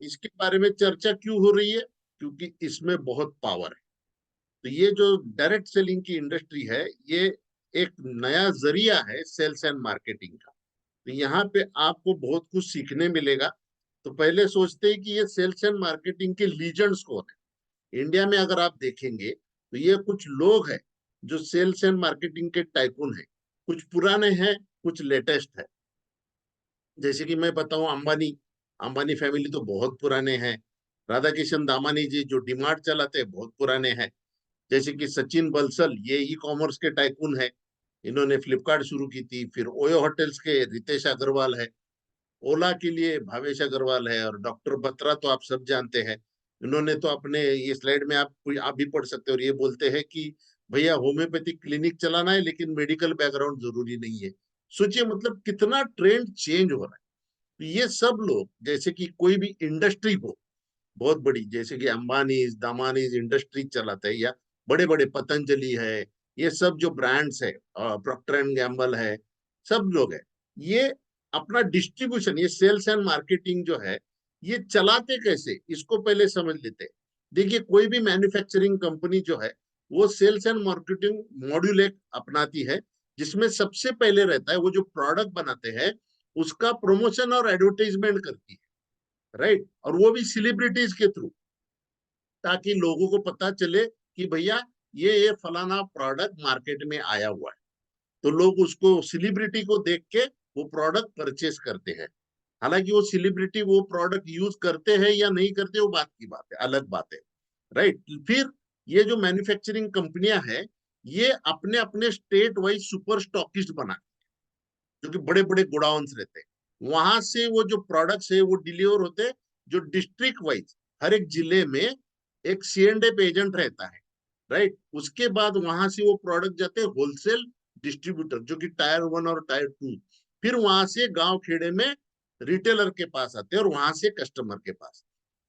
इसके बारे में चर्चा क्यों हो रही है? क्योंकि इसमें बहुत पावर है। तो ये जो डायरेक्ट सेलिंग की इंडस्ट्री है, ये एक नया जरिया है सेल्स एंड मार्केटिंग का। तो यहाँ पे आपको बहुत कुछ सीखने मिलेगा। तो पहले सोचते हैं कि ये सेल्स एंड मार्केटिंग के लीजेंड्स कौन है। इंडिया में अगर आप देखेंगे तो ये कुछ लोग हैं जो सेल्स एंड मार्केटिंग के टाइकून हैं। कुछ पुराने हैं, कुछ लेटेस्ट है। जैसे कि मैं बताऊं, अंबानी। अंबानी फैमिली तो बहुत पुराने हैं। राधा किशन दामानी जी जो डीमार्ट चलाते हैं, बहुत पुराने हैं। जैसे कि सचिन बलसल, ये ई कॉमर्स के टाइकून है। इन्होंने फ्लिपकार्ट शुरू की थी। फिर ओयो होटल्स के रितेश अग्रवाल है। ओला के लिए भावेश अग्रवाल है। और डॉक्टर बत्रा तो आप सब जानते हैं। इन्होंने तो अपने ये स्लाइड में आप भी पढ़ सकते हो, और ये बोलते हैं कि भैया होम्योपैथिक क्लिनिक चलाना है लेकिन मेडिकल बैकग्राउंड जरूरी नहीं है। सोचिए मतलब कितना ट्रेंड चेंज हो रहा है। तो ये सब लोग, जैसे कि कोई भी इंडस्ट्री हो बहुत बड़ी, जैसे कि अंबानी दामानी इंडस्ट्री चलाते हैं, या बड़े बड़े पतंजलि है, ये सब जो ब्रांड्स है, प्रॉक्टर एंड गैम्बल है, सब लोग है, ये अपना डिस्ट्रीब्यूशन, ये सेल्स एंड मार्केटिंग जो है, ये चलाते कैसे, इसको पहले समझ लेते हैं। देखिए, कोई भी मैन्युफैक्चरिंग कंपनी जो है, वो सेल्स एंड मार्केटिंग मॉड्यूल एक अपनाती है, जिसमें सबसे पहले रहता है वो जो प्रोडक्ट बनाते हैं उसका प्रमोशन और एडवर्टाइजमेंट करती है, राइट। और वो भी सेलिब्रिटीज के थ्रू, ताकि लोगों को पता चले कि भैया ये फलाना प्रोडक्ट मार्केट में आया हुआ है। तो लोग उसको, सेलिब्रिटी को देख के वो प्रोडक्ट परचेस करते हैं। हालांकि वो सेलिब्रिटी वो प्रोडक्ट यूज करते हैं या नहीं करते, वो बात की बात है, अलग बात है, राइट। फिर ये जो मैन्युफैक्चरिंग कंपनियां हैं, ये अपने अपने स्टेट वाइज सुपर स्टॉकिस्ट बना, जो कि बड़े बड़े गोडाउन्स रहते हैं, वहां से वो जो प्रोडक्ट्स है वो डिलीवर होते हैं, जो डिस्ट्रिक्ट वाइज हर एक जिले में एक C&F एजेंट रहता है, राइट। उसके बाद वहां से वो प्रोडक्ट जाते हैं होलसेल डिस्ट्रीब्यूटर, जो कि टायर 1 और टायर 2। फिर वहां से गांव खेड़े में रिटेलर के पास आते हैं, और वहां से कस्टमर के पास।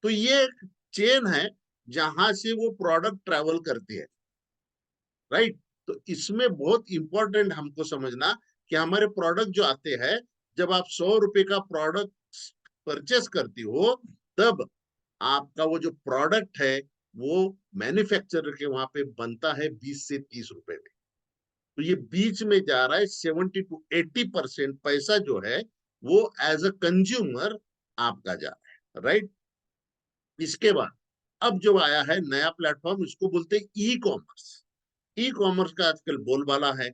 तो ये एक चेन है जहां से वो प्रोडक्ट ट्रेवल करते हैं, राइट। तो इसमें बहुत इंपॉर्टेंट हमको समझना कि हमारे प्रोडक्ट जो आते हैं, जब आप 100 रुपए का प्रोडक्ट परचेस करती हो, तब आपका वो जो प्रोडक्ट है वो मैन्युफैक्चरर के वहां पे बनता है 20 से 30 रुपए में। तो ये बीच में जा रहा है, 70 to 80% पैसा जो है वो एज अ कंज्यूमर आपका जा रहा है, राइट। इसके बाद अब जो आया है नया प्लेटफॉर्म, इसको बोलते हैं ई कॉमर्स। ई कॉमर्स का आजकल बोलबाला है,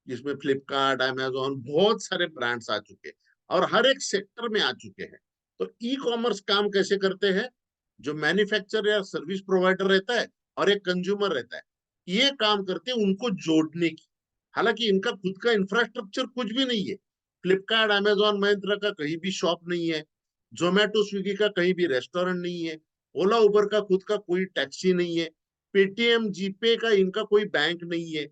जिसमें फ्लिपकार्ट, अमेजोन, बहुत सारे ब्रांड्स आ चुके हैं, और हर एक सेक्टर में आ चुके हैं। तो ई कॉमर्स काम कैसे करते हैं? जो मैन्युफैक्चरर या सर्विस प्रोवाइडर रहता है और एक कंज्यूमर रहता है, ये काम करते हैं उनको जोड़ने की। हालांकि इनका खुद का इंफ्रास्ट्रक्चर कुछ भी नहीं है। फ्लिपकार्ट, अमेजोन, महिंद्रा का कहीं भी शॉप नहीं है। जोमेटो, स्विगी का कहीं भी रेस्टोरेंट नहीं है। ओला उबर का खुद का कोई टैक्सी नहीं है। पेटीएम, जीपे का इनका कोई बैंक नहीं है।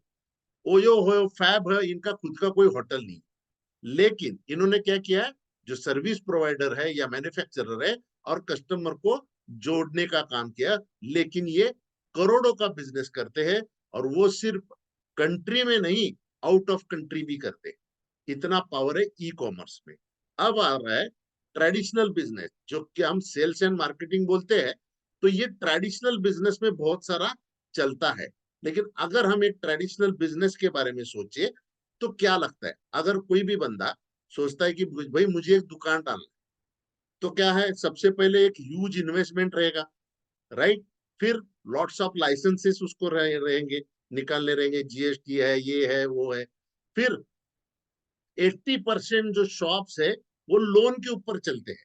ओयो हो, फैब है, इनका खुद का कोई होटल नहीं। लेकिन इन्होंने क्या किया है, जो सर्विस प्रोवाइडर है या मैन्युफैक्चरर है और कस्टमर को जोड़ने का काम किया। लेकिन ये करोड़ों का बिजनेस करते हैं, और वो सिर्फ कंट्री में नहीं, आउट ऑफ कंट्री भी करते हैं। इतना पावर है ई कॉमर्स में। अब आ रहा है ट्रेडिशनल बिजनेस, जो कि हम सेल्स एंड मार्केटिंग बोलते हैं। तो ये ट्रेडिशनल बिजनेस में बहुत सारा चलता है। लेकिन अगर हम एक ट्रेडिशनल बिजनेस के बारे में सोचे, तो क्या लगता है, अगर कोई भी बंदा सोचता है कि भाई मुझे एक दुकान डालना, तो क्या है, सबसे पहले एक ह्यूज इन्वेस्टमेंट रहेगा, राइट। फिर लॉट्स ऑफ लाइसेंसेस उसको रहेंगे, निकालने रहेंगे, जीएसटी है, ये है, वो है। फिर 80% जो शॉप्स है वो लोन के ऊपर चलते हैं।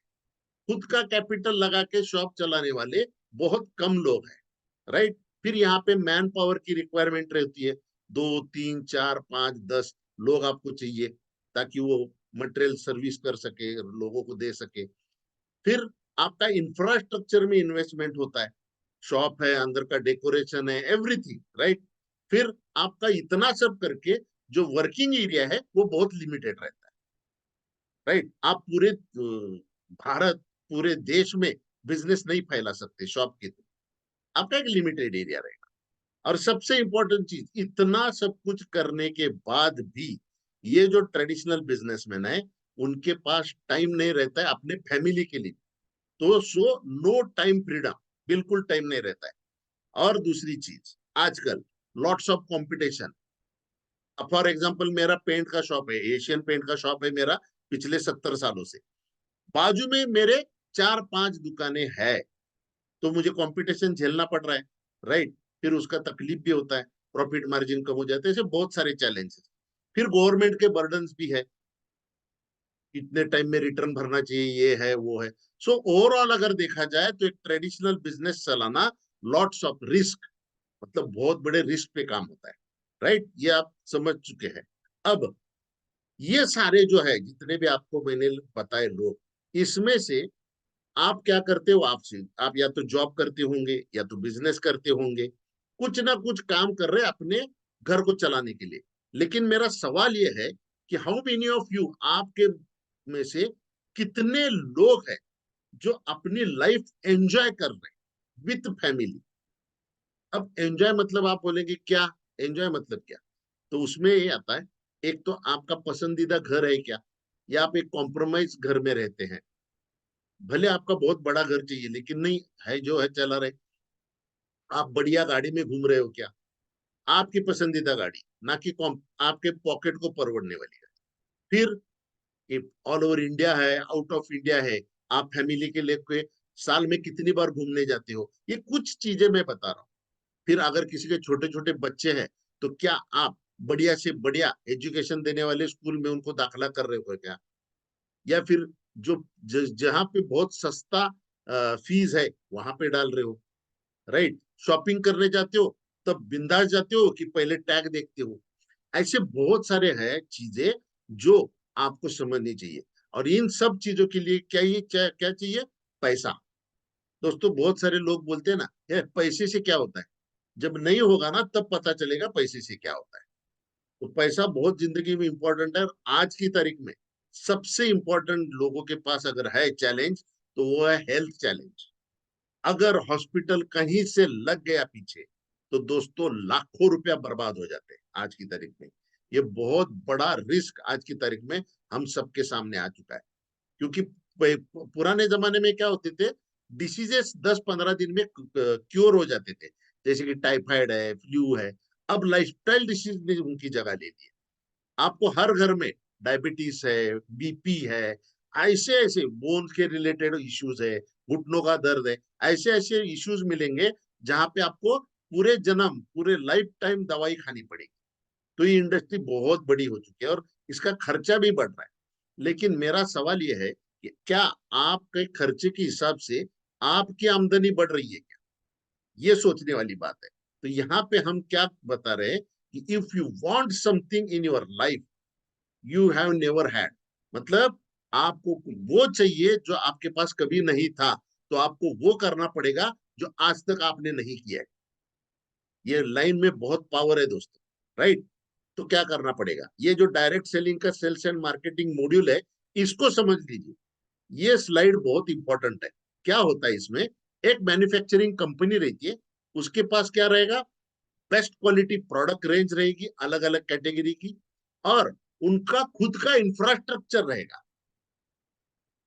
खुद का कैपिटल लगा के शॉप चलाने वाले बहुत कम लोग हैं, राइट। फिर यहाँ पे मैन पावर की रिक्वायरमेंट रहती है। 2 3 4 5 10 लोग आपको चाहिए, ताकि वो मटेरियल सर्विस कर सके, लोगों को दे सके। फिर आपका इंफ्रास्ट्रक्चर में इन्वेस्टमेंट होता है। शॉप है, अंदर का डेकोरेशन है, एवरीथिंग, राइट। फिर आपका इतना सब करके जो वर्किंग एरिया है वो बहुत लिमिटेड रहता है, राइट। आप पूरे भारत, पूरे देश में बिजनेस नहीं फैला सकते शॉप के थ्रू। आपका एक लिमिटेड एरिया रहेगा। और सबसे इंपॉर्टेंट चीज, इतना सब कुछ करने के बाद भी ये जो ट्रेडिशनल बिजनेसमैन है, उनके पास टाइम नहीं रहता है अपने फैमिली के लिए, तो सो नो टाइम फ्रीडम, बिल्कुल टाइम नहीं रहता है। और दूसरी चीज, आजकल lots of competition. For example मेरा पेंट का शॉप है, एशियन पेंट का शॉप है मेरा पिछले 70 सालों से। बाजू में मेरे 4-5 दुकानें हैं, तो मुझे कंपटीशन झेलना पड़ रहा है, राइट। फिर उसका तकलीफ भी होता है, प्रॉफिट मार्जिन कम हो जाते हैं, ऐसे बहुत सारे चैलेंजेस। फिर गवर्नमेंट के बर्डन्स भी है, इतने टाइम में रिटर्न भरना चाहिए, ये है वो है। सो ओवरऑल अगर देखा जाए तो एक ट्रेडिशनल बिजनेस चलाना लॉट्स ऑफ रिस्क, मतलब बहुत बड़े रिस्क पे काम होता है, राइट। ये आप समझ चुके हैं। अब ये सारे जो है जितने भी आपको मैंने बताए लोग, इसमें से आप क्या करते हो? आपसे आप या तो जॉब करते होंगे या तो बिजनेस करते होंगे, कुछ ना कुछ काम कर रहे हैं अपने घर को चलाने के लिए। लेकिन मेरा सवाल ये है कि हाउ मेनी ऑफ यू, आपके में से कितने लोग हैं जो अपनी लाइफ एंजॉय कर रहे हैं विथ फैमिली? अब एंजॉय मतलब आप बोलेंगे क्या, एंजॉय मतलब क्या? तो उसमें ये आता है, एक तो आपका पसंदीदा घर है क्या, या आप एक कॉम्प्रोमाइज घर में रहते हैं? भले आपका बहुत बड़ा घर चाहिए लेकिन नहीं है, जो है चला रहे। आप बढ़िया गाड़ी में घूम रहे हो क्या, आपकी पसंदीदा गाड़ी, ना कि आपके पॉकेट को परवड़ने वाली गाड़ी। फिर ऑल ओवर इंडिया है, आउट ऑफ इंडिया है, आप फैमिली के लेके साल में कितनी बार घूमने जाते हो, ये कुछ चीजें मैं बता रहा हूँ। फिर अगर किसी के छोटे छोटे बच्चे हैं, तो क्या आप बढ़िया से बढ़िया एजुकेशन देने वाले स्कूल में उनको दाखिला कर रहे हो क्या? या फिर जो जहां पे बहुत सस्ता फीस है वहां पे डाल रहे हो, राइट। शॉपिंग करने जाते हो तब बिंदास जाते हो कि पहले टैग देखते हो? ऐसे बहुत सारे हैं चीजें जो आपको समझनी चाहिए। और इन सब चीजों के लिए क्या ये क्या चाहिए? पैसा। दोस्तों बहुत सारे लोग बोलते हैं ना, ये पैसे से क्या होता है? जब नहीं होगा ना तब पता चलेगा पैसे से क्या होता है। तो पैसा बहुत जिंदगी में इंपॉर्टेंट है। और आज की तारीख में सबसे इंपॉर्टेंट लोगों के पास अगर है चैलेंज, तो वो है हेल्थ चैलेंज। अगर हॉस्पिटल कहीं से लग गया पीछे, तो दोस्तों लाखों रुपया बर्बाद हो जाते हैं आज की तारीख में। ये बहुत बड़ा रिस्क आज की तारीख में हम सबके सामने आ चुका है। क्योंकि पुराने जमाने में क्या होते थे, डिसीजेस 10-15 दिन में क्योर हो जाते थे, जैसे कि टाइफाइड है, फ्लू है। अब लाइफस्टाइल डिसीज ने उनकी जगह ले ली है। आपको हर घर में डायबिटीज है, बीपी है, ऐसे ऐसे बोन्स के रिलेटेड इश्यूज है, घुटनों का दर्द है, ऐसे ऐसे इश्यूज मिलेंगे जहां पे आपको पूरे जन्म, पूरे लाइफ टाइम दवाई खानी पड़ेगी। तो ये इंडस्ट्री बहुत बड़ी हो चुकी है और इसका खर्चा भी बढ़ रहा है। लेकिन मेरा सवाल ये है कि क्या आपके खर्चे के हिसाब से आपकी आमदनी बढ़ रही है क्या? ये सोचने वाली बात है। तो यहाँ पे हम क्या बता रहे हैं कि if you want something in your life you have never had, मतलब आपको वो चाहिए जो आपके पास कभी नहीं था, तो आपको वो करना पड़ेगा जो आज तक आपने नहीं किया है। ये लाइन में बहुत पावर है दोस्तों, राइट। तो क्या करना पड़ेगा? ये जो डायरेक्ट सेलिंग का सेल्स एंड मार्केटिंग मॉड्यूल है, इसको समझ लीजिए। ये स्लाइड बहुत इंपॉर्टेंट है। क्या होता है इसमें? एक मैन्युफैक्चरिंग कंपनी रहती है, उसके पास क्या रहेगा? बेस्ट क्वालिटी प्रोडक्ट रेंज रहेगी अलग अलग कैटेगरी की, और उनका खुद का इंफ्रास्ट्रक्चर रहेगा,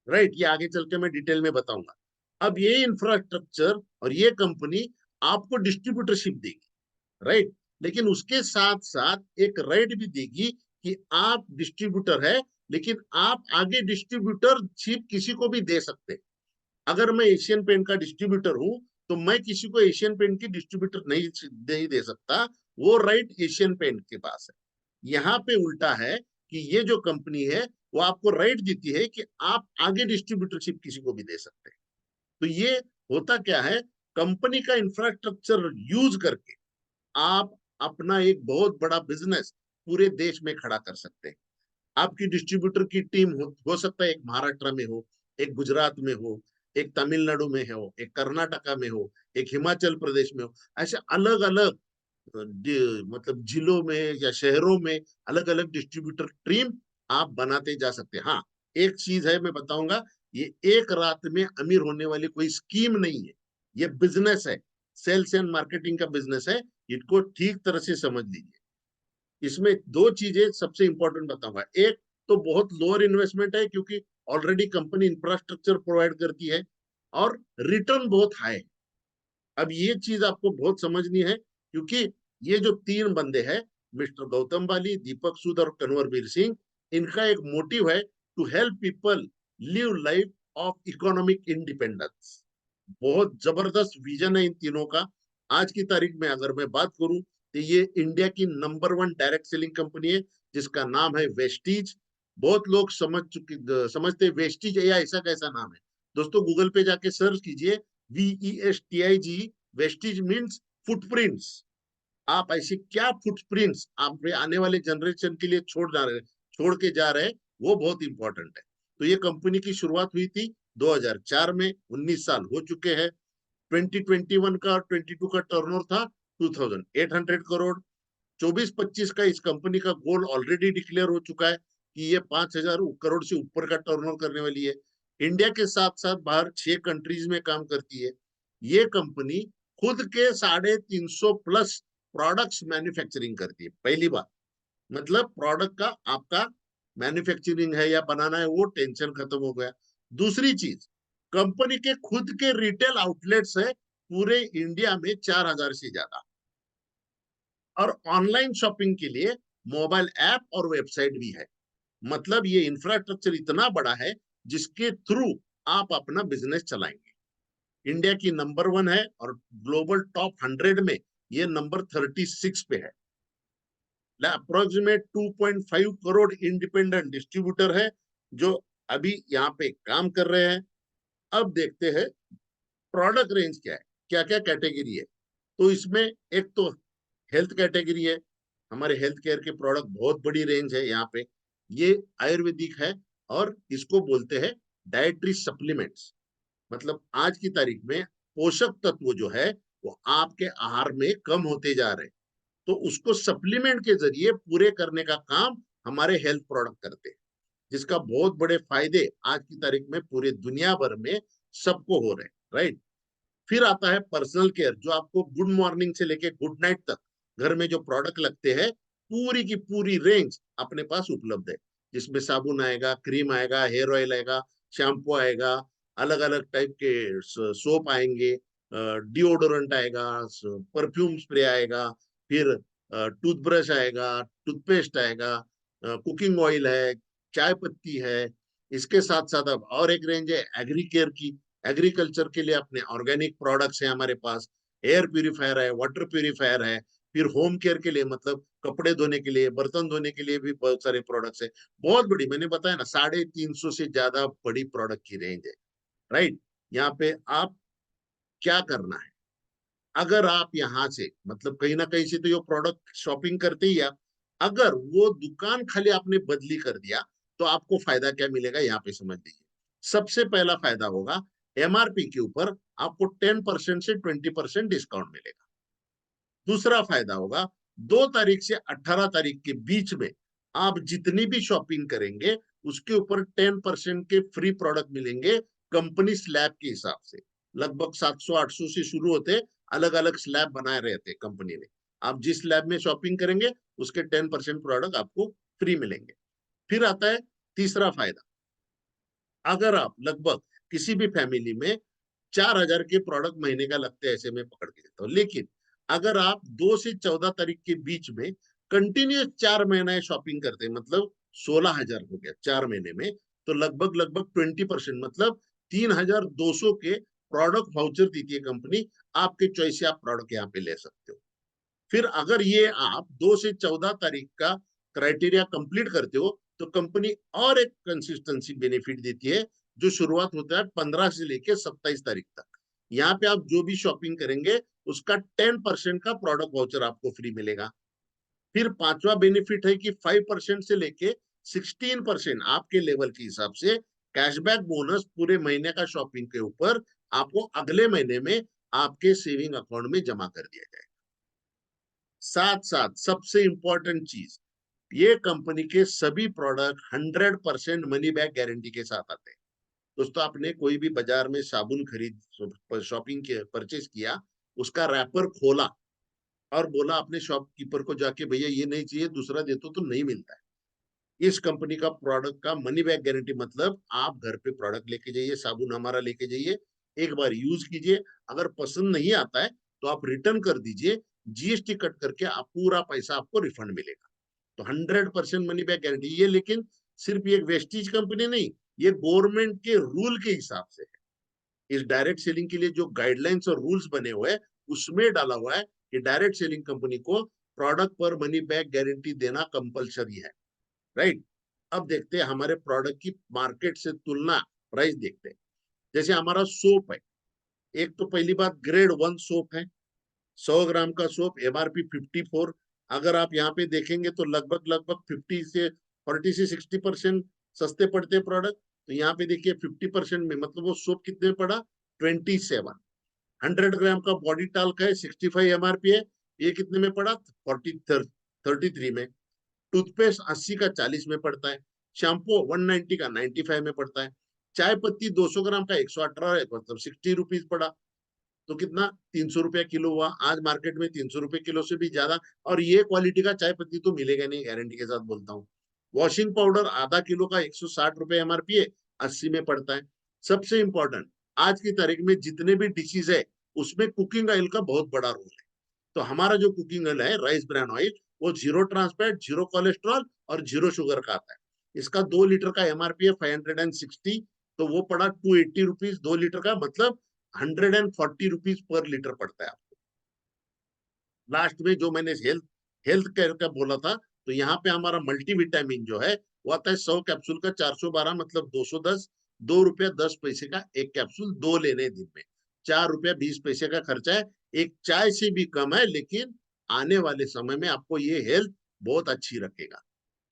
राइट। ये आगे चल के मैं डिटेल में बताऊंगा। अब ये इंफ्रास्ट्रक्चर और ये कंपनी आपको डिस्ट्रीब्यूटरशिप देगी, राइट। लेकिन उसके साथ साथ एक राइट भी देगी कि आप डिस्ट्रीब्यूटर है, लेकिन आप आगे डिस्ट्रीब्यूटरशिप किसी को भी दे सकते हैं। अगर मैं एशियन पेंट का डिस्ट्रीब्यूटर हूं, तो मैं किसी को एशियन पेंट की डिस्ट्रीब्यूटर नहीं दे सकता, वो राइट एशियन पेंट के पास है। यहाँ पे उल्टा है कि ये जो कंपनी है वो आपको राइट देती है कि आप आगे डिस्ट्रीब्यूटरशिप किसी को भी दे सकते हैं। तो ये होता क्या है, कंपनी का इंफ्रास्ट्रक्चर यूज करके आप अपना एक बहुत बड़ा बिजनेस पूरे देश में खड़ा कर सकते हैं। आपकी डिस्ट्रीब्यूटर की टीम हो सकता है एक महाराष्ट्र में हो, एक गुजरात में हो, एक तमिलनाडु में हो, एक कर्नाटका में हो, एक हिमाचल प्रदेश में हो। ऐसे अलग अलग मतलब जिलों में या शहरों में अलग अलग डिस्ट्रीब्यूटर टीम आप बनाते जा सकते हैं। हाँ, एक चीज है मैं बताऊंगा, ये एक रात में अमीर होने वाली कोई स्कीम नहीं है, ये बिजनेस है, सेल्स एंड मार्केटिंग का बिजनेस है। इसको ठीक तरह से समझ लीजिए। इसमें दो चीजें सबसे इंपॉर्टेंट बताऊंगा। एक तो बहुत लोअर इन्वेस्टमेंट है, क्योंकि ऑलरेडी कंपनी इंफ्रास्ट्रक्चर प्रोवाइड करती है और रिटर्न बहुत हाई है। अब ये चीज आपको बहुत समझनी है, क्योंकि ये जो तीन बंदे हैं, मिस्टर गौतम बाली, दीपक सूद और कन्वरवीर सिंह, इनका एक मोटिव है to help people live life of economic independence. बहुत जबरदस्त विजन है इन तीनों का। आज की तारीख में अगर मैं बात करूं, तो ये इंडिया की नंबर 1 डायरेक्ट सेलिंग कंपनी है, जिसका नाम है वेस्टीज। बहुत लोग समझते वेस्टीज या ऐसा कैसा नाम है। दोस्तों गूगल पे जाके सर्च कीजिए, VESTIG। Vestige means footprints. आप ऐसे क्या फुटप्रिंट्स आप आने वाले जनरेशन के लिए छोड़ के जा रहे हैं, वो बहुत इंपॉर्टेंट है। तो ये कंपनी की शुरुआत हुई थी 2004 में, 19 साल हो चुके हैं। 2021 का और 22 का टर्नओवर था 2800 करोड़। 24-25 का इस कंपनी का गोल ऑलरेडी डिक्लेयर हो चुका है कि ये 5000 करोड़ से ऊपर का टर्नओवर करने वाली है। इंडिया के साथ साथ बाहर 6 कंट्रीज में काम करती है। ये कंपनी खुद के 350 प्लस प्रोडक्ट्स मैन्युफैक्चरिंग करती है। पहली बात, मतलब प्रोडक्ट का आपका मैन्युफैक्चरिंग है या बनाना है, वो टेंशन खत्म हो गया। दूसरी चीज, कंपनी के खुद के रिटेल आउटलेट्स है पूरे इंडिया में 4000 से ज्यादा। और ऑनलाइन शॉपिंग के लिए मोबाइल ऐप और वेबसाइट भी है। मतलब ये इंफ्रास्ट्रक्चर इतना बड़ा है जिसके थ्रू आप अपना बिजनेस चलाएंगे। इंडिया की नंबर 1 है और ग्लोबल टॉप 100 में ये नंबर 36 पे है। अप्रोक्सीमेट 2.5 करोड़ इंडिपेंडेंट डिस्ट्रीब्यूटर है जो अभी यहाँ पे काम कर रहे हैं। अब देखते हैं प्रोडक्ट रेंज क्या है, क्या क्या कैटेगरी है। तो इसमें एक तो हेल्थ कैटेगरी है। हमारे हेल्थ केयर के प्रोडक्ट बहुत बड़ी रेंज है यहाँ पे। ये आयुर्वेदिक है और इसको बोलते हैं डाइटरी सप्लीमेंट्स। मतलब आज की तारीख में पोषक तत्व जो है वो आपके आहार में कम होते जा रहे हैं, तो उसको सप्लीमेंट के जरिए पूरे करने का काम हमारे हेल्थ प्रोडक्ट करते हैं, जिसका बहुत बड़े फायदे आज की तारीख में पूरे दुनिया भर में सबको हो रहे हैं, राइट। फिर आता है पर्सनल केयर, जो आपको गुड मॉर्निंग से लेके गुड नाइट तक घर में जो प्रोडक्ट लगते हैं, पूरी की पूरी रेंज अपने पास उपलब्ध है। जिसमें साबुन आएगा, क्रीम आएगा, हेयर ऑयल आएगा, शैम्पू आएगा, अलग अलग टाइप के सोप आएंगे, डिओडोरेंट आएगा, परफ्यूम स्प्रे आएगा, फिर टूथब्रश आएगा, टूथपेस्ट आएगा, कुकिंग ऑयल है, चाय पत्ती है। इसके साथ साथ अब और एक रेंज है एग्री केयर की। एग्रीकल्चर के लिए अपने ऑर्गेनिक प्रोडक्ट्स है हमारे पास। एयर प्यूरिफायर है, वाटर प्यूरिफायर है। फिर होम केयर के लिए, मतलब कपड़े धोने के लिए, बर्तन धोने के लिए भी बहुत सारे प्रोडक्ट्स है। बहुत बड़ी, मैंने बताया ना, 350 से ज्यादा बड़ी प्रोडक्ट की रेंज है, राइट। यहाँ पे आप क्या करना है, अगर आप यहाँ से, मतलब कहीं ना कहीं से तो ये प्रोडक्ट शॉपिंग करते ही आप, अगर वो दुकान खाली आपने बदली कर दिया, तो आपको फायदा क्या मिलेगा यहाँ पे समझ लीजिए। सबसे पहला फायदा होगा, MRP के ऊपर आपको 10% से 20% डिस्काउंट मिलेगा। दूसरा फायदा होगा, 2 तारीख से 18 तारीख के बीच में आप जितनी भी शॉपिंग करेंगे, उसके ऊपर 10% के फ्री प्रोडक्ट मिलेंगे कंपनी स्लैब के हिसाब से। लगभग 700-800 से शुरू होते, अलग अलग स्लैब बनाए रहते कंपनी ने। आप जिस स्लैब में शॉपिंग करेंगे, उसके 10% प्रोडक्ट आपको फ्री मिलेंगे। फिर आता है तीसरा फायदा, अगर आप लगभग किसी भी फैमिली में 4000 के प्रोडक्ट महीने का लगते हैं, ऐसे में पकड़ के देता हूँ, लेकिन अगर आप 2 से 14 तारीख के बीच में कंटिन्यूस 4 महीने शॉपिंग करते हैं, मतलब 16,000 हो गया 4 महीने में, तो लगभग लगभग 20%, मतलब 3200 के प्रोडक्ट वाउचर देती है कंपनी। आपके चॉइस से आप प्रोडक्ट यहाँ पे ले सकते हो। फिर अगर ये आप 2 से 14 तारीख का क्राइटेरिया कंप्लीट करते हो, तो कंपनी और एक कंसिस्टेंसी बेनिफिट देती है, जो शुरुआत होता है 15 से लेके 27 तारीख तक। यहाँ पे आप जो भी शॉपिंग करेंगे, उसका 10% का प्रोडक्ट वाउचर आपको फ्री मिलेगा। फिर पांचवा बेनिफिट है कि 5% से लेके 16% आपके लेवल के हिसाब से कैशबैक बोनस पूरे महीने का शॉपिंग के ऊपर आपको अगले महीने में आपके सेविंग अकाउंट में जमा कर दिया जाएगा। साथ साथ सबसे इंपॉर्टेंट चीज, ये कंपनी के सभी प्रोडक्ट 100% मनी बैक गारंटी के साथ आते हैं। दोस्तों, आपने कोई भी बाजार में साबुन खरीद शॉपिंग के परचेज किया, उसका रैपर खोला और बोला अपने शॉपकीपर को जाके, भैया ये नहीं चाहिए, दूसरा दे तो नहीं मिलता है। इस कंपनी का प्रोडक्ट का मनी बैक गारंटी मतलब आप घर पे प्रोडक्ट लेके जाइए, साबुन हमारा लेके जाइए, एक बार यूज कीजिए, अगर पसंद नहीं आता है तो आप रिटर्न कर दीजिए, जीएसटी कट करके आप पूरा पैसा आपको रिफंड मिलेगा। तो 100% मनी बैक गारंटी ये, लेकिन सिर्फ ये वेस्टीज कंपनी नहीं, ये गवर्नमेंट के रूल के हिसाब से है। इस डायरेक्ट सेलिंग के लिए जो गाइडलाइंस और रूल्स बने हुए हैं उसमें डाला हुआ है कि डायरेक्ट सेलिंग कंपनी को प्रोडक्ट पर मनी बैक गारंटी देना कंपलसरी है, राइट। अब देखते हैं हमारे प्रोडक्ट की मार्केट से तुलना, प्राइस देखते हैं। जैसे हमारा सोप है, एक तो पहली बात ग्रेड 1 सोप है, 100 ग्राम का सोप एमआरपी 54। अगर आप यहाँ पे देखेंगे तो लगभग लगभग 40 से 60% सस्ते पड़ते हैं प्रोडक्ट। तो यहाँ पे देखिए 50% में, मतलब वो सोप कितने में पड़ा, 27। 100 ग्राम का बॉडी टाल्क है, 65 एमआरपी है, ये कितने में पड़ा, 33 में। टूथपेस्ट 80 का 40 में पड़ता है, शैम्पू 190 का 95 में पड़ता है, चाय पत्ती 200 ग्राम का 118 है, मतलब 60 रुपीज पड़ा। तो कितना, 300 रुपया किलो हुआ। आज मार्केट में 300 रुपये किलो से भी ज्यादा, और ये क्वालिटी का चाय पत्ती तो मिलेगा नहीं, गारंटी के साथ बोलता हूँ। वॉशिंग पाउडर आधा किलो का 160 रुपये एमआरपी है, 80 में पड़ता है। सबसे इंपॉर्टेंट, आज की तारीख में जितने भी डिशेज है उसमें कुकिंग ऑयल का बहुत बड़ा रोल है। तो हमारा जो कुकिंग ऑयल है राइस ब्रान ऑयल, वो जीरो ट्रांसफैट, जीरो कोलेस्ट्रॉल और जीरो शुगर का आता है। इसका 2 लीटर का एमआरपी है 560, तो वो पड़ा 280 रुपीज 2 लीटर का, मतलब 140 रुपीज पर लीटर पड़ता है आपको। लास्ट में जो मैंने हेल्थ हेल्थ केयर का बोला था, तो यहाँ पे हमारा मल्टीविटामिन जो है वो आता है 100 कैप्सूल का 412, मतलब 210, ₹2.10 का एक कैप्सूल, दो लेने दिन में, ₹4.20 का खर्चा है। एक चाय से भी कम है, लेकिन आने वाले समय में आपको ये हेल्थ बहुत अच्छी रखेगा।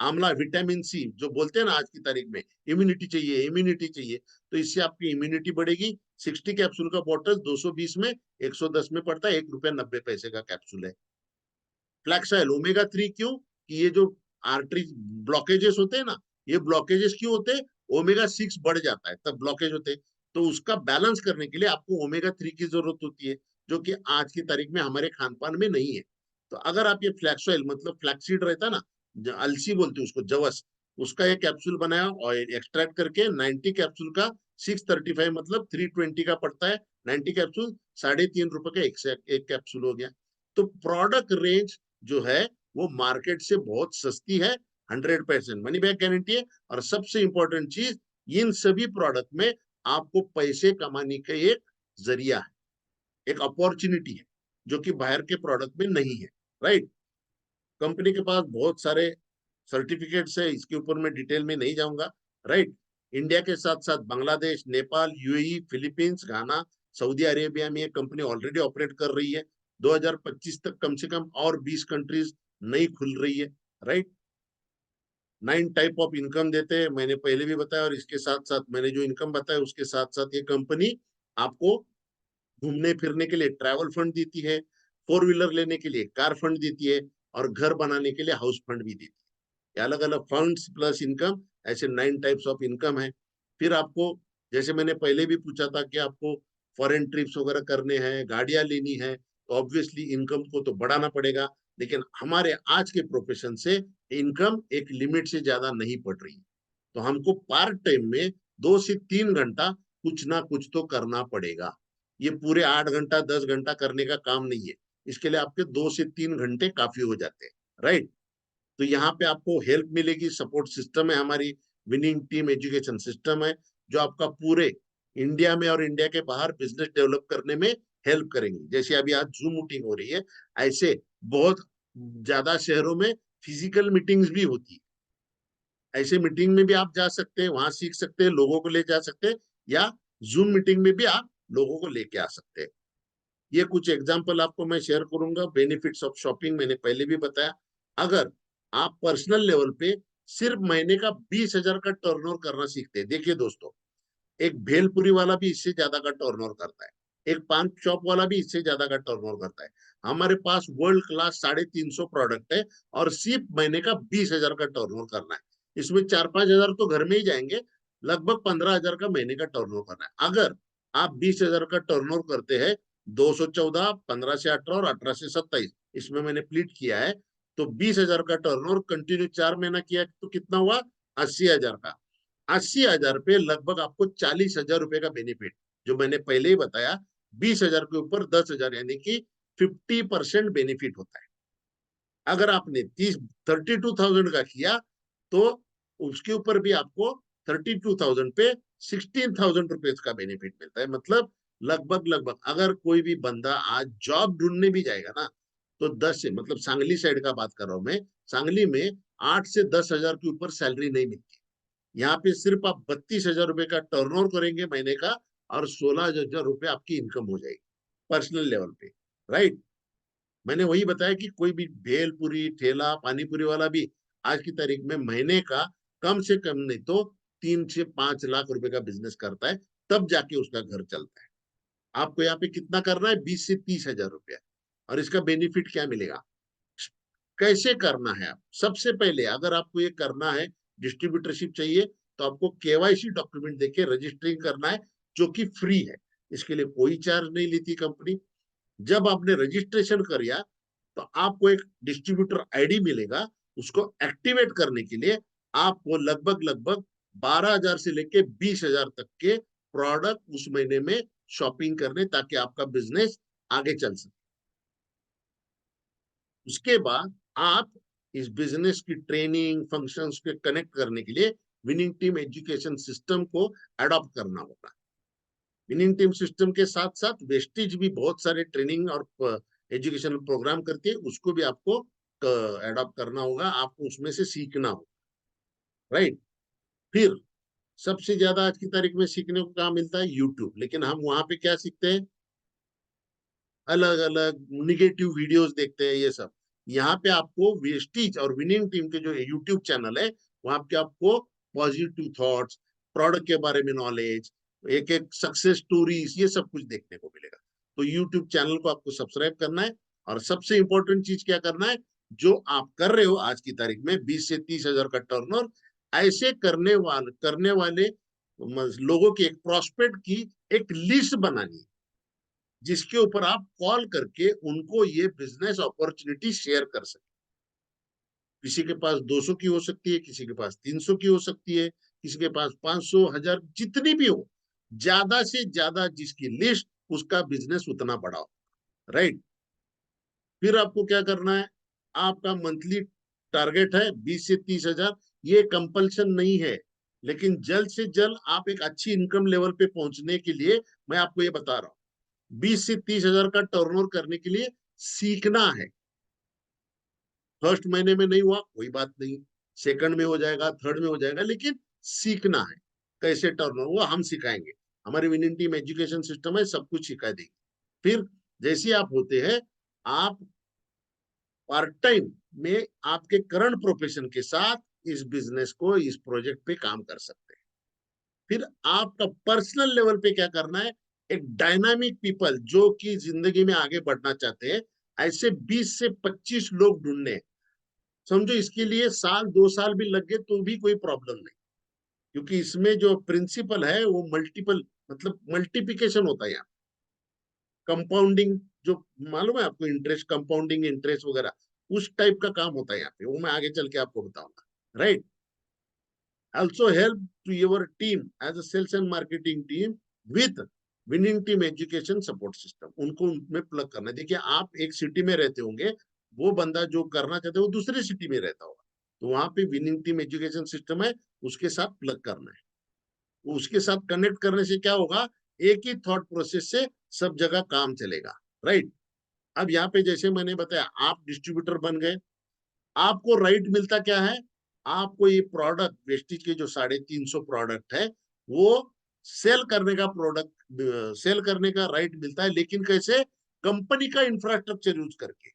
आंवला विटामिन सी जो बोलते हैं ना, आज की तारीख में इम्यूनिटी चाहिए, इम्यूनिटी चाहिए, तो इससे आपकी इम्यूनिटी बढ़ेगी। 60 कैप्सूल का बॉटल 220 में, 110 में पड़ता है, ₹1.90 का कैप्सूल है। फ्लैक्स ऑयल ओमेगा 3, क्यों कि ये जो आर्टरी ब्लॉकेजेस होते हैं ना, ये ब्लॉकेजेस क्यों होते हैं, ओमेगा 6 बढ़ जाता है तब ब्लॉकेज होते हैं। तो उसका बैलेंस करने के लिए आपको ओमेगा 3 की जरूरत होती है, जो कि आज की तारीख में हमारे खान पान में नहीं है। तो अगर आप ये फ्लैक्स ऑयल, मतलब फ्लैक्सीड रहता है ना, अलसी बोलते हैं उसको, जवस, उसका एक कैप्सूल बनाया और एक्सट्रैक्ट करके 90 कैप्सूल का 635, मतलब 320 का पड़ता है। 90 कैप्सूल ₹3.5 का एक कैप्सूल हो गया। तो प्रोडक्ट रेंज जो है वो मार्केट से बहुत सस्ती है, 100% मनी बैक गारंटी है। और सबसे इंपॉर्टेंट चीज, इन सभी प्रोडक्ट में आपको पैसे कमाने का एक जरिया है, एक अपॉर्चुनिटी है, जो कि बाहर के प्रोडक्ट में नहीं है, राइट। कंपनी के पास बहुत सारे सर्टिफिकेट्स है, इसके ऊपर मैं डिटेल में नहीं जाऊंगा, राइट। इंडिया के साथ साथ बांग्लादेश, नेपाल, यूएई, फिलीपींस, घाना, सऊदी अरेबिया में ये कंपनी ऑलरेडी ऑपरेट कर रही है। 2025 तक कम से कम और 20 कंट्रीज नई खुल रही है, राइट। 9 टाइप ऑफ इनकम देते हैं, मैंने पहले भी बताया, और इसके साथ साथ मैंने जो इनकम बताया उसके साथ साथ ये कंपनी आपको घूमने फिरने के लिए ट्रैवल फंड देती है, 4 व्हीलर लेने के लिए कार फंड देती है, और घर बनाने के लिए हाउस फंड भी देती है। अलग अलग फंड्स प्लस इनकम, ऐसे 9 टाइप्स ऑफ इनकम है। फिर आपको, जैसे मैंने पहले भी पूछा था कि आपको फॉरेन ट्रिप्स वगैरह करने हैं, गाड़ियां लेनी है, तो ऑब्वियसली इनकम को तो बढ़ाना पड़ेगा। लेकिन हमारे आज के प्रोफेशन से इनकम एक लिमिट से ज्यादा नहीं पड़ रही, तो हमको पार्ट टाइम में 2 से 3 घंटा कुछ ना कुछ तो करना पड़ेगा। ये पूरे 8 घंटा 10 घंटा करने का काम नहीं है, इसके लिए आपके 2 से 3 घंटे काफी हो जाते हैं, राइट। तो यहाँ पे आपको हेल्प मिलेगी, सपोर्ट सिस्टम है हमारी, विनिंग टीम एजुकेशन सिस्टम है, जो आपका पूरे इंडिया में और इंडिया के बाहर बिजनेस डेवलप करने में हेल्प करेंगे। जैसे अभी आज जूम मीटिंग हो रही है, ऐसे बहुत ज्यादा शहरों में फिजिकल मीटिंग्स भी होती है। ऐसे मीटिंग में भी आप जा सकते हैं, वहां सीख सकते हैं, लोगों को ले जा सकते हैं, या जूम मीटिंग में भी आप लोगों को लेके आ सकते हैं। ये कुछ एग्जांपल आपको मैं शेयर करूंगा। बेनिफिट्स ऑफ शॉपिंग मैंने पहले भी बताया। अगर आप पर्सनल लेवल पे सिर्फ महीने का 20,000 का टर्नओवर करना सीखते हैं, देखिए दोस्तों, एक भेलपुरी वाला भी इससे ज्यादा का टर्नओवर करता है, एक पान शॉप वाला भी इससे ज्यादा का टर्नओवर करता है। हमारे पास वर्ल्ड क्लास 350 प्रोडक्ट है, और सिर्फ महीने का 20,000 का टर्नओवर करना है। इसमें 4-5 हजार तो घर में ही जाएंगे, लगभग 15,000 का महीने का टर्नओवर करना है। अगर आप 20,000 का टर्नओवर करते हैं, 214, 15 से 18 और 18 से 27, इसमें मैंने प्लीट किया है, तो 20,000 का टर्नओवर कंटिन्यू 4 महीना किया तो कितना हुआ? 80,000 का। 80,000 पे लगभग आपको 40,000 रुपए का बेनिफिट, जो मैंने पहले ही बताया, 20,000 के ऊपर 10,000 यानी कि 50% बेनिफिट होता है। अगर आपने 32,000 का किया तो उसके ऊपर भी आपको 32,000 पे 16,000 रुपीज का बेनिफिट मिलता है। मतलब लगभग लगभग अगर कोई भी बंदा आज जॉब ढूंढने भी जाएगा ना, तो 10 से, मतलब सांगली साइड का बात कर रहा हूं मैं, सांगली में 8 से 10 हजार के ऊपर सैलरी नहीं मिलती। यहाँ पे सिर्फ आप 32,000 रुपए का टर्नओवर करेंगे महीने का, और 16,000 रुपए आपकी इनकम हो जाएगी पर्सनल लेवल पे। राइट। मैंने वही बताया कि कोई भी भेलपुरी ठेला पानीपुरी वाला भी आज की तारीख में महीने का कम से कम नहीं तो 3 से 5 लाख रुपए का बिजनेस करता है, तब जाके उसका घर चलता है। आपको यहाँ पे कितना करना है? 20 से 30 हजार रुपया। और इसका बेनिफिट क्या मिलेगा? कैसे करना है? आप सबसे पहले अगर आपको ये करना है, डिस्ट्रीब्यूटरशिप चाहिए, तो आपको केवाईसी डॉक्यूमेंट देके रजिस्टरिंग करना है, जो कि फ्री है। इसके लिए कोई चार्ज नहीं लेती कंपनी। जब आपने रजिस्ट्रेशन कर लिया तो आपको एक डिस्ट्रीब्यूटर आईडी मिलेगा। उसको एक्टिवेट करने के लिए आपको लगभग लगभग 12,000 से लेके 20,000 तक के प्रोडक्ट उस महीने में शॉपिंग करने, ताकि आपका बिजनेस आगे चल सके। उसके बाद आप इस बिजनेस की ट्रेनिंग फंक्शंस के कनेक्ट करने के लिए विनिंग टीम एजुकेशन सिस्टम को अडॉप्ट करना होगा। विनिंग टीम सिस्टम के साथ साथ वेस्टिज भी बहुत सारे ट्रेनिंग और एजुकेशन प्रोग्राम करती है, उसको भी आपको अडॉप्ट करना होगा, आपको उसमें से सीखना होगा। राइट। फिर सबसे ज्यादा आज की तारीख में सीखने को कहाँ मिलता है? यूट्यूब। लेकिन हम वहां पे क्या सीखते हैं? अलग अलग निगेटिव वीडियोस देखते हैं, ये सब। यहाँ पे आपको वेस्टिज और विनिंग टीम के जो यूट्यूब चैनल है, वहां पे आपको पॉजिटिव थॉट्स, प्रोडक्ट के बारे में नॉलेज, एक एक सक्सेस स्टोरीज, ये सब कुछ देखने को मिलेगा। तो यूट्यूब चैनल को आपको सब्सक्राइब करना है। और सबसे इंपॉर्टेंट चीज क्या करना है? जो आप कर रहे हो आज की तारीख में 20 से 30 हजार का टर्नओवर, ऐसे करने वाले लोगों की, एक प्रोस्पेक्ट की एक लिस्ट बनानी है, जिसके ऊपर आप कॉल करके उनको ये बिजनेस अपॉर्चुनिटी शेयर कर सकते। किसी के पास 200 की हो सकती है, किसी के पास 300 की हो सकती है, किसी के पास 500 हजार, जितनी भी हो, ज्यादा से ज्यादा जिसकी लिस्ट, उसका बिजनेस उतना बड़ा हो। राइट। फिर आपको क्या करना है? आपका मंथली टारगेट है 20 से 30 हजार। ये कंपल्सन नहीं है, लेकिन जल्द से जल्द आप एक अच्छी इनकम लेवल पे पहुंचने के लिए मैं आपको ये बता रहा हूँ, 20 से 30 हजार का टर्नओवर करने के लिए सीखना है। फर्स्ट महीने में नहीं हुआ कोई बात नहीं, सेकंड में हो जाएगा, थर्ड में हो जाएगा, लेकिन सीखना है। कैसे टर्नओवर हुआ हम सिखाएंगे। हमारी विनिंग टीम एजुकेशन सिस्टम है, सब कुछ सिखा देगी। फिर जैसे आप होते हैं, आप पार्ट टाइम में आपके करंट प्रोफेशन के साथ इस बिजनेस को, इस प्रोजेक्ट पे काम कर सकते हैं। फिर आपका पर्सनल लेवल पे क्या करना है? एक डायनामिक पीपल जो कि जिंदगी में आगे बढ़ना चाहते हैं, ऐसे 20 से 25 लोग ढूंढने हैं। समझो इसके लिए साल 2 साल भी लग गए तो भी कोई प्रॉब्लम नहीं, क्योंकि इसमें जो प्रिंसिपल है वो मल्टीपल, मतलब मल्टीप्लिकेशन होता है यहाँ। कंपाउंडिंग, जो मालूम है आपको, इंटरेस्ट कंपाउंडिंग इंटरेस्ट वगैरह, उस टाइप का काम होता है यहाँ पे, वो मैं आगे चल के आपको बताऊंगा। Right. also help to your team as a sales and marketing team with winning team education support system, उनको उनमें प्लग करना है। देखिए आप एक सिटी में रहते होंगे, वो बंदा जो करना चाहते हैं वो दूसरी सिटी में रहता होगा, तो वहां पे विनिंग टीम एजुकेशन सिस्टम है, उसके साथ प्लग करना है। उसके साथ कनेक्ट करने से क्या होगा? एक ही थॉट प्रोसेस से सब जगह काम चलेगा। राइट। अब यहाँ पे जैसे मैंने बताया, आप डिस्ट्रीब्यूटर बन गए, आपको राइट मिलता क्या है? आपको ये प्रोडक्ट, वेस्टिज के जो 350 प्रोडक्ट है, वो सेल करने का प्रोडक्ट, सेल करने का राइट मिलता है। लेकिन कैसे? कंपनी का इंफ्रास्ट्रक्चर यूज करके।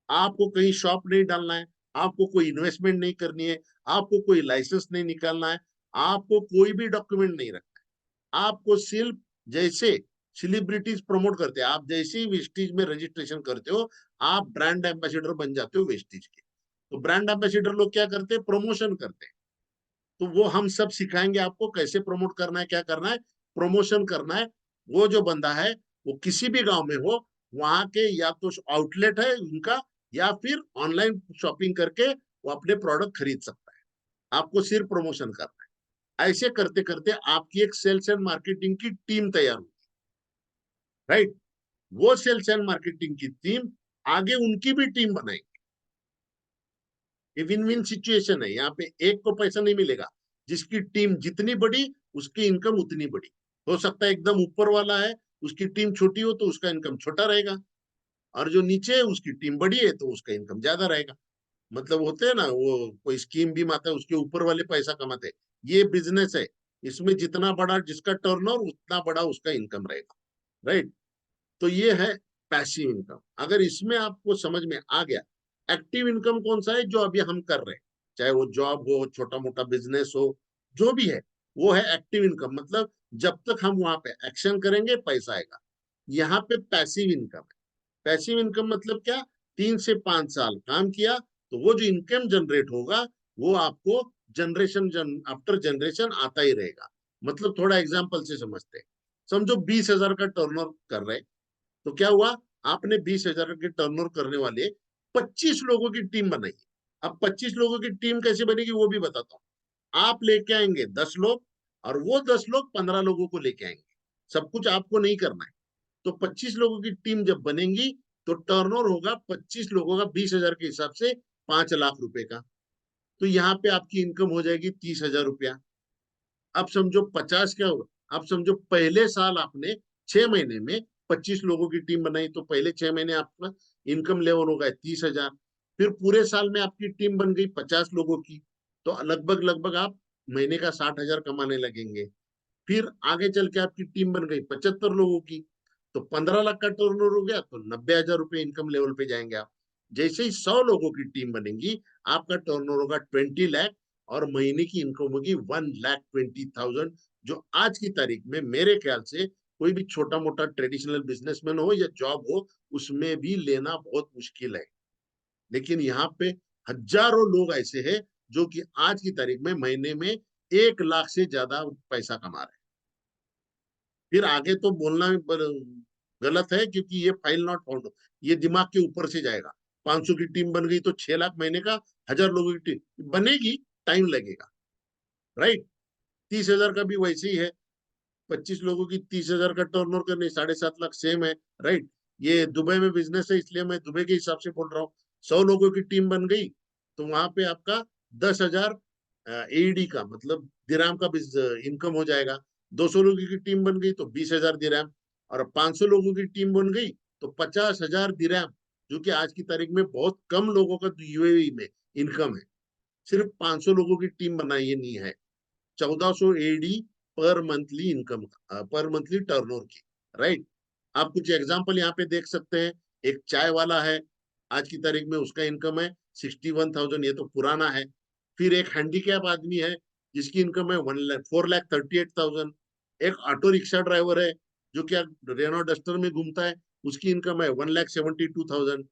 आपको कहीं शॉप नहीं डालना है, आपको कोई इन्वेस्टमेंट नहीं करनी है, आपको कोई लाइसेंस नहीं निकालना है, आपको कोई भी डॉक्यूमेंट नहीं रखना है। आपको सिर्फ, जैसे सेलिब्रिटीज प्रमोट करते हैं, आप जैसे ही वेस्टिज में रजिस्ट्रेशन करते हो, आप ब्रांड एम्बेसडर बन जाते हो वेस्टिज के। तो ब्रांड एम्बेसडर लोग क्या करते हैं? प्रमोशन करते हैं। तो वो हम सब सिखाएंगे आपको कैसे प्रमोट करना है, क्या करना है, प्रमोशन करना है। वो जो बंदा है, वो किसी भी गांव में हो, वहां के या तो आउटलेट है उनका, या फिर ऑनलाइन शॉपिंग करके वो अपने प्रोडक्ट खरीद सकता है। आपको सिर्फ प्रमोशन करना है। ऐसे करते करते आपकी एक सेल्स एंड मार्केटिंग की टीम तैयार होगी, राइट। वो सेल्स एंड मार्केटिंग की टीम आगे उनकी भी टीम बनाएगी। ये विन विन सिचुएशन है। यहाँ पे एक को पैसा नहीं मिलेगा, जिसकी टीम जितनी बड़ी उसकी इनकम उतनी बड़ी। हो सकता है एकदम ऊपर वाला है, उसकी टीम छोटी हो तो उसका इनकम छोटा रहेगा, और जो नीचे है उसकी टीम बड़ी है तो उसका इनकम ज्यादा रहेगा। मतलब होते हैं ना, वो कोई स्कीम भी आता है, उसके ऊपर वाले पैसा कमाते हैं। ये बिजनेस है, इसमें जितना बड़ा जिसका टर्नओवर उतना बड़ा उसका इनकम रहेगा, राइट। तो ये है पैसिव इनकम। अगर इसमें आपको समझ में आ गया, एक्टिव इनकम कौन सा है जो अभी हम कर रहे हैं, चाहे वो जॉब हो, छोटा मोटा बिजनेस हो, जो भी है, वो है एक्टिव इनकम। मतलब जब तक हम वहां पे एक्शन करेंगे पैसा आएगा। यहाँ पे पैसिव इनकम है। पैसिव इनकम मतलब क्या? 3 से 5 साल काम किया तो वो जो इनकम जनरेट होगा वो आपको आफ्टर जनरेशन आता ही रहेगा। मतलब थोड़ा एग्जाम्पल से समझते हैं। समझो 20,000 का टर्नओवर कर रहे हैं, तो क्या हुआ? आपने 20,000 के टर्नओवर करने वाले 25 लोगों की टीम बनाई। अब 25 लोगों की टीम कैसे बनेगी वो भी बताता हूँ। आप लेके आएंगे 10 लोग, और वो 10 लोग 15 लोगों को लेके आएंगे। सब कुछ आपको नहीं करना है। तो 25 लोगों की टीम जब बनेगी तो टर्नओवर होगा 25 लोगों का 20,000 के हिसाब से 5 लाख रुपए का। तो यहाँ पे आपकी इनकम हो जाएगी 30,000 रुपया। अब समझो 50 क्या होगा? अब समझो पहले साल आपने 6 महीने में 25 लोगों की टीम बनाई, तो पहले 6 महीने आपका इनकम लेवल होगा 30,000। फिर पूरे साल में आपकी टीम बन गई 50 लोगों की, तो लगभग लगभग आप महीने का 60,000 कमाने लगेंगे। फिर आगे चल के आपकी टीम बन गई 75 लोगों की, तो 15 लाख का टर्नओवर हो गया, तो 90,000 रुपये इनकम लेवल पे जाएंगे आप। जैसे ही 100 लोगों की टीम बनेगी, आपका टर्नओवर होगा 20 लाख, और महीने की इनकम होगी 1,20,000। जो आज की तारीख में मेरे ख्याल से कोई भी छोटा मोटा ट्रेडिशनल बिजनेसमैन हो या जॉब हो, उसमें भी लेना बहुत मुश्किल है। लेकिन यहाँ पे हजारों लोग ऐसे हैं जो कि आज की तारीख में महीने में 1 लाख से ज्यादा पैसा कमा रहे हैं। फिर आगे तो बोलना गलत है, क्योंकि ये फाइल नॉट फाउंड, ये दिमाग के ऊपर से जाएगा। 500 की टीम बन गई तो 6 लाख महीने का, 1,000 लोगों की टीम बनेगी, टाइम लगेगा, राइट। 30,000 का भी वैसे ही है। 25 लोगों की 30,000 का टर्नओवर करने 7.5 लाख सेम है, राइट। ये दुबई में बिजनेस है इसलिए मैं दुबई के हिसाब से बोल रहा हूँ। 100 लोगों की टीम बन गई तो वहां पे आपका 10,000 एडी का मतलब दिराम का इनकम हो जाएगा। 200 लोगों की टीम बन गई तो 20,000 दिराम, और 500 लोगों की टीम बन गई तो 50,000 दिराम, जो कि आज की तारीख में बहुत कम लोगों का यूएई में इनकम है। सिर्फ 500 लोगों की टीम बनाई नहीं है। 1,400 एडी पर मंथली इनकम, पर मंथली टर्नओवर की, राइट। आप कुछ एग्जांपल यहाँ पे देख सकते हैं। एक चाय वाला है, आज की तारीख में उसका इनकम है 61,000, ये तो पुराना है। फिर एक हैंडीकैप आदमी है जिसकी इनकम है 4,38,000। एक ऑटो रिक्शा ड्राइवर है जो कि रेनो डस्टर में घूमता है, उसकी इनकम है 1,72,000।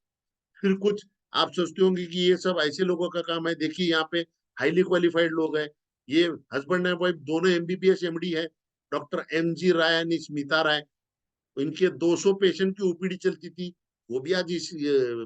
फिर कुछ आप सोचते होंगे कि ये सब ऐसे लोगों का काम है। देखिए यहाँ पे हाईली क्वालिफाइड लोग हैं। ये हस्बैंड एंड वाइफ दोनों एमबीबीएस एमडी है। डॉक्टर एमजी राय यानी स्मिता राय, इनके 200 पेशेंट की ओपीडी चलती थी, वो भी आज इस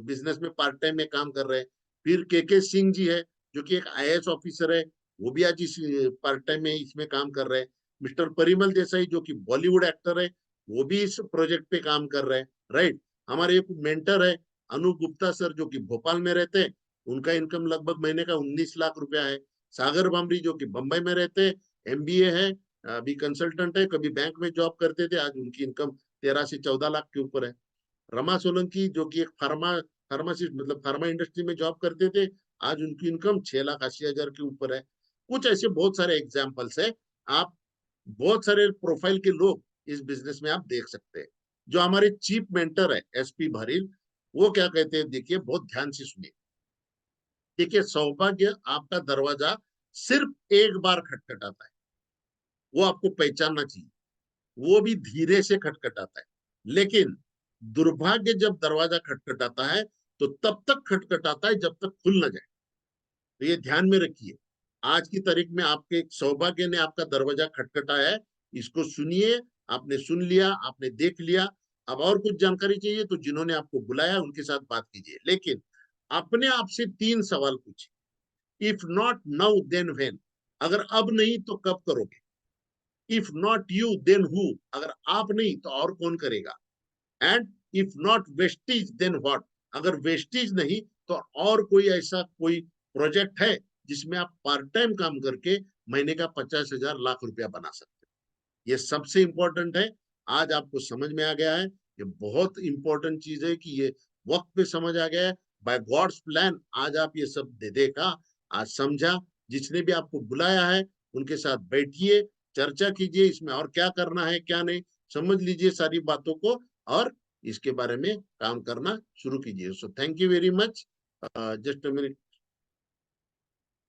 बिजनेस में पार्ट टाइम में काम कर रहे हैं। फिर के सिंह जी है जो कि एक आईएएस ऑफिसर है, वो भी आज इस पार्ट टाइम में इसमें काम कर रहे हैं। मिस्टर परिमल देसाई जो कि बॉलीवुड एक्टर है, वो भी इस प्रोजेक्ट पे काम कर रहे हैं, राइट। हमारे एक मेंटर है अनूप गुप्ता सर जो कि भोपाल में रहते हैं, उनका इनकम लगभग महीने का 19 लाख रुपया है। सागर भामरी जो कि बंबई में रहते हैं, एमबीए है, अभी कंसल्टेंट है, कभी बैंक में जॉब करते थे, आज उनकी इनकम 13 से 14 लाख के ऊपर है। रमा सोलंकी जो कि एक फार्मासिस्ट मतलब फार्मा इंडस्ट्री में जॉब करते थे, आज उनकी इनकम 6,80,000 के ऊपर है। कुछ ऐसे बहुत सारे एग्जाम्पल्स है। आप बहुत सारे प्रोफाइल के लोग इस बिजनेस में आप देख सकते हैं। जो हमारे चीफ मेंटर है एसपी भरील, वो क्या कहते हैं देखिए, बहुत ध्यान से सुनिए। देखिए, सौभाग्य आपका दरवाजा सिर्फ एक बार खटखटाता है, वो आपको पहचानना चाहिए। वो भी धीरे से खटखटाता है, लेकिन दुर्भाग्य जब दरवाजा खटखटाता है तो तब तक खटखटाता है जब तक खुल ना जाए। तो ये ध्यान में रखिए। आज की तारीख में आपके एक सौभाग्य ने आपका दरवाजा खटखटाया है, इसको सुनिए। आपने सुन लिया, आपने देख लिया। अब और कुछ जानकारी चाहिए तो जिन्होंने आपको बुलाया उनके साथ बात कीजिए। लेकिन अपने आप से 3 सवाल पूछिए। If not now then when, अगर अब नहीं तो कब करोगे। If not you then who, अगर आप नहीं तो और कौन करेगा। And if not Vestige then what, अगर वेस्टीज नहीं तो और कोई ऐसा कोई प्रोजेक्ट है जिसमें आप पार्ट टाइम काम करके महीने का 50,000 लाख रुपया बना सकते हैं। ये सबसे इंपॉर्टेंट है। आज आपको समझ में आ गया है। ये बहुत इंपॉर्टेंट चीज है कि ये वक्त पे समझ आ गया है। बाय गॉड्स प्लान आज आप ये सब दे देखा, आज समझा। जिसने भी आपको बुलाया है उनके साथ बैठिए, चर्चा कीजिए इसमें और क्या करना है क्या नहीं, समझ लीजिए सारी बातों को, और इसके बारे में काम करना शुरू कीजिए। So thank you very much. Just a minute.